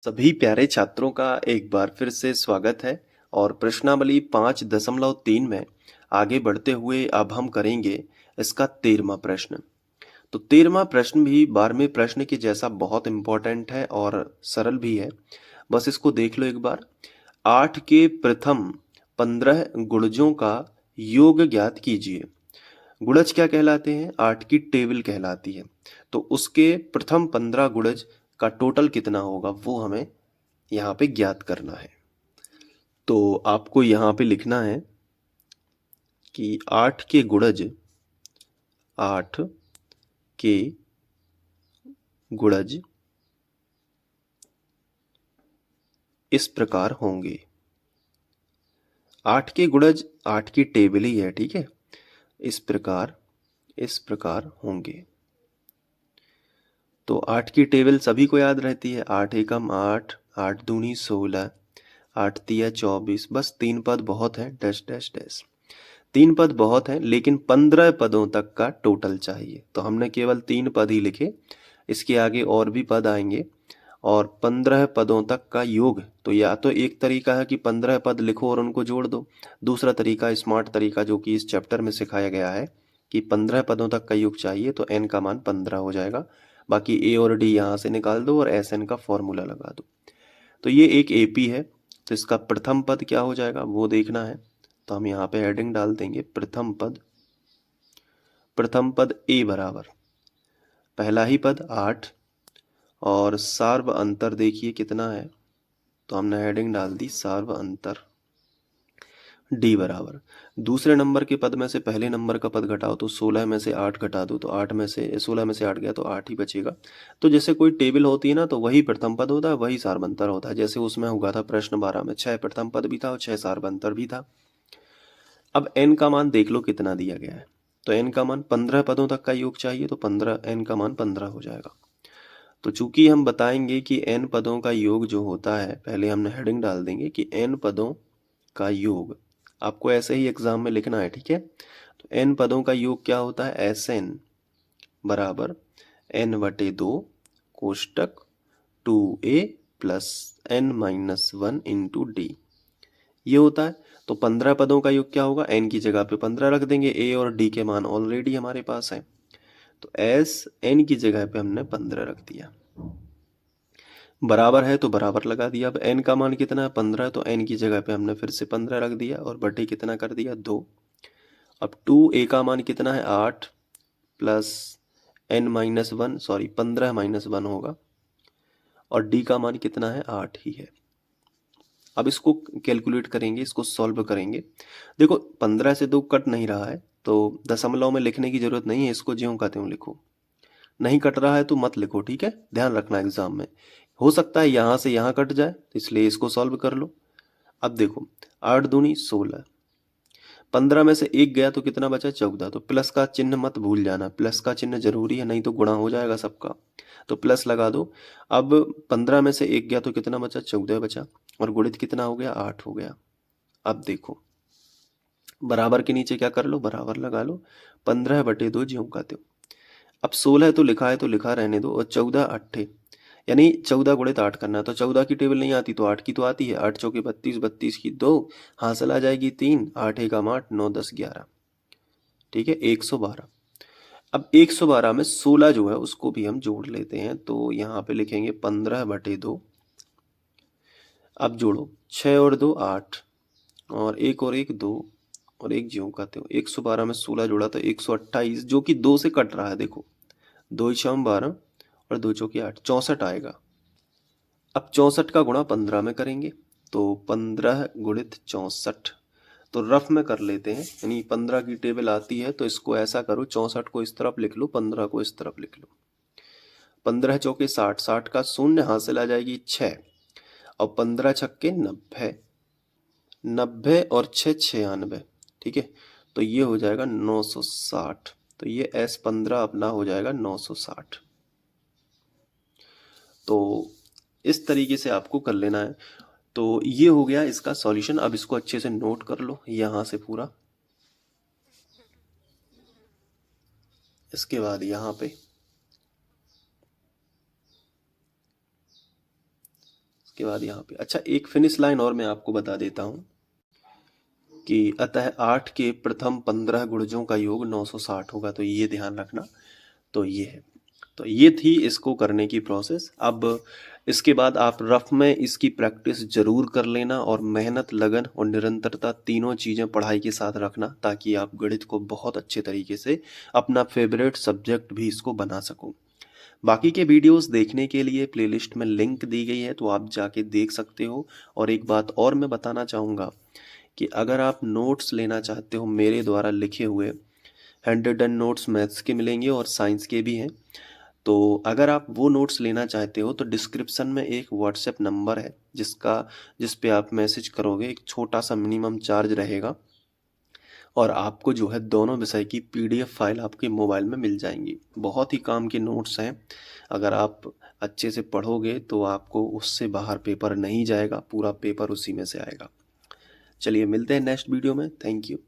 सभी प्यारे छात्रों का एक बार फिर से स्वागत है और प्रश्नावली 5.3 में आगे बढ़ते हुए अब हम करेंगे इसका 13वां प्रश्न। तो 13वां प्रश्न भी 12वें प्रश्न के जैसा बहुत इम्पोर्टेंट है और सरल भी है। बस इसको देख लो एक बार। 8 के प्रथम 15 गुणजों का योग ज्ञात कीजिए। गुणज क्या कहलाते हैं? 8 की टेबल कहलाती है। तो उसके प्रथम 15 गुणज का टोटल कितना होगा वो हमें यहाँ पे ज्ञात करना है। तो आपको यहाँ पे लिखना है कि 8 के गुणज 8 के गुणज इस प्रकार होंगे। 8 के गुणज 8 की टेबल ही है, ठीक है। इस प्रकार होंगे। तो 8 की टेबल सभी को याद रहती है। 8 एकम 8, 8 दूनी 16, 8 तिया 24। बस 3 पद बहुत है, डैश डैश डैश। 3 पद बहुत है, लेकिन 15 पदों तक का टोटल चाहिए। तो हमने केवल 3 पद ही लिखे। इसके आगे और भी पद आएंगे और 15 पदों तक का योग। तो या तो एक तरीका है कि 15 पद लिखो और उनको जोड़ दो। दूसरा तरीका, स्मार्ट तरीका, जो कि इस चैप्टर में सिखाया गया है कि 15 पदों तक का योग चाहिए, तो n का मान 15 हो जाएगा। बाकी a और d यहाँ से निकाल दो और SN का फॉर्मूला लगा दो। तो ये एक AP है। तो इसका प्रथम पद क्या हो जाएगा वो देखना है। तो हम यहाँ पे हेडिंग डाल देंगे प्रथम पद A बराबर पहला ही पद 8 और सार्व अंतर देखिए कितना है। तो हमने हेडिंग डाल दी सार्व अंतर D बराबर दूसरे नंबर के पद में से पहले नंबर का पद घटाओ। तो 16 में से 8 घटा दो तो 8 में से 16 में से 8 गया तो 8 ही बचेगा। तो जैसे कोई टेबल होती है ना, तो वही प्रथम पद होता है, वही सार्व अंतर होता है। जैसे उसमें हुआ था प्रश्न 12 में 6 प्रथम पद भी था और 6 सार्व अंतर भी था। अब n का मान देख लो कितना दिया गया है। तो n का मान 15 पदों तक का योग चाहिए, तो 15 n का मान 15 हो जाएगा। तो चूंकि हम बताएंगे कि n पदों का योग जो होता है, पहले हमने हेडिंग डाल देंगे कि n पदों का योग। आपको ऐसे ही एग्जाम में लिखना है, ठीक है। तो n पदों का योग क्या होता है? Sn बराबर n/2 कोष्टक 2a plus n-1 into D, ये होता है। तो 15 पदों का योग क्या होगा? n की जगह पे 15 रख देंगे। a और d के मान ऑलरेडी हमारे पास है, तो s n की जगह पे हमने 15 रख दिया। बराबर है तो बराबर लगा दिया। अब n का मान कितना है? 15। तो n की जगह पे हमने फिर से 15 रख दिया और बटे कितना कर दिया? 2। अब 2a का मान कितना है? 8 प्लस n-1, सॉरी 15-1 होगा, और d का मान कितना है? 8 ही है। अब इसको कैलकुलेट करेंगे, इसको सॉल्व करेंगे। देखो 15 से 2 कट नहीं रहा है, तो दशमलव में लिखने की जरूरत नहीं है, इसको ज्यों का त्यों लिखो। नहीं कट रहा है तो मत लिखो, ठीक है। ध्यान रखना एग्जाम में हो सकता है यहाँ से यहाँ कट जाए, तो इसलिए इसको सॉल्व कर लो। अब देखो 8 दूनी 16, 15 में से 1 गया तो कितना बचा? 14। तो प्लस का चिन्ह मत भूल जाना, प्लस का चिन्ह जरूरी है, नहीं तो गुणा हो जाएगा सबका। तो प्लस लगा दो। अब 15 में से 1 गया तो कितना बचा? 14 बचा, और गुणित कितना हो गया? 8 हो गया। अब देखो बराबर के नीचे क्या कर लो? बराबर लगा लो। 15/2 ज्यों का त्यों। अब 16 तो लिखा है तो लिखा रहने दो, और 14 8 यानी 14 गुणित 8 करना है। तो 14 की टेबल नहीं आती तो 8 की तो आती है। 8 चौके 32, 32 की 2, हासिल आ जाएगी 3, 8 एकम 8, 9 10 11, ठीक है 112। अब 112 में 16 जो है उसको भी हम जोड़ लेते हैं। तो यहाँ पे लिखेंगे 15/2। अब जोड़ो 6 और 2 8, और 1 और 1 2, और 1 ज्यों का त्यों। 112 में 16 जोड़ा तो 128, जो कि 2 से कट रहा है। देखो 2 छम 12 और 2 चौकी 8, 64 आएगा। अब 64 का गुणा 15 में करेंगे, तो 15 गुणित 64। तो रफ में कर लेते हैं, यानी 15 की टेबल आती है तो इसको ऐसा करो, 64 को इस तरफ लिख लो, 15 को इस तरफ लिख लो। 15 चौके 60, 60 का शून्य हासिल आ जाएगी 6, और 15 छक्के 90, 90 और 6 96, ठीक है। तो ये हो जाएगा 960। तो ये S15 अपना हो जाएगा 960। तो इस तरीके से आपको कर लेना है। तो ये हो गया इसका सॉल्यूशन। अब इसको अच्छे से नोट कर लो यहाँ से पूरा। इसके बाद यहाँ पे उसके बाद यहाँ पे अच्छा एक फिनिश लाइन और मैं आपको बता देता हूँ कि अतः 8 के प्रथम 15 गुणजों का योग 960 होगा, तो ये ध्यान रखना। तो ये है, तो ये थी इसको करने की प्रोसेस। अब इसके बाद आप रफ में इसकी प्रैक्टिस जरूर कर लेना और मेहनत, लगन और निरंतरता तीनों चीज़ें पढ़ाई के साथ रखना, ताकि आप गणित को बहुत अच्छे तरीके से अपना फेवरेट सब्जेक्ट भी इसको बना सको। बाकी के वीडियोस देखने के लिए प्लेलिस्ट में लिंक दी गई है, तो आप जाके देख सकते हो। और एक बात और मैं बताना चाहूँगा कि अगर आप नोट्स लेना चाहते हो मेरे द्वारा लिखे हुए, 100 नोट्स मैथ्स के मिलेंगे और साइंस के भी हैं। तो अगर आप वो नोट्स लेना चाहते हो तो डिस्क्रिप्शन में एक व्हाट्सएप नंबर है जिस पे आप मैसेज करोगे, एक छोटा सा मिनिमम चार्ज रहेगा और आपको जो है दोनों विषय की पीडीएफ फाइल आपके मोबाइल में मिल जाएंगी। बहुत ही काम के नोट्स हैं, अगर आप अच्छे से पढ़ोगे तो आपको उससे बाहर पेपर नहीं जाएगा, पूरा पेपर उसी में से आएगा। चलिए मिलते हैं नेक्स्ट वीडियो में। Thank you.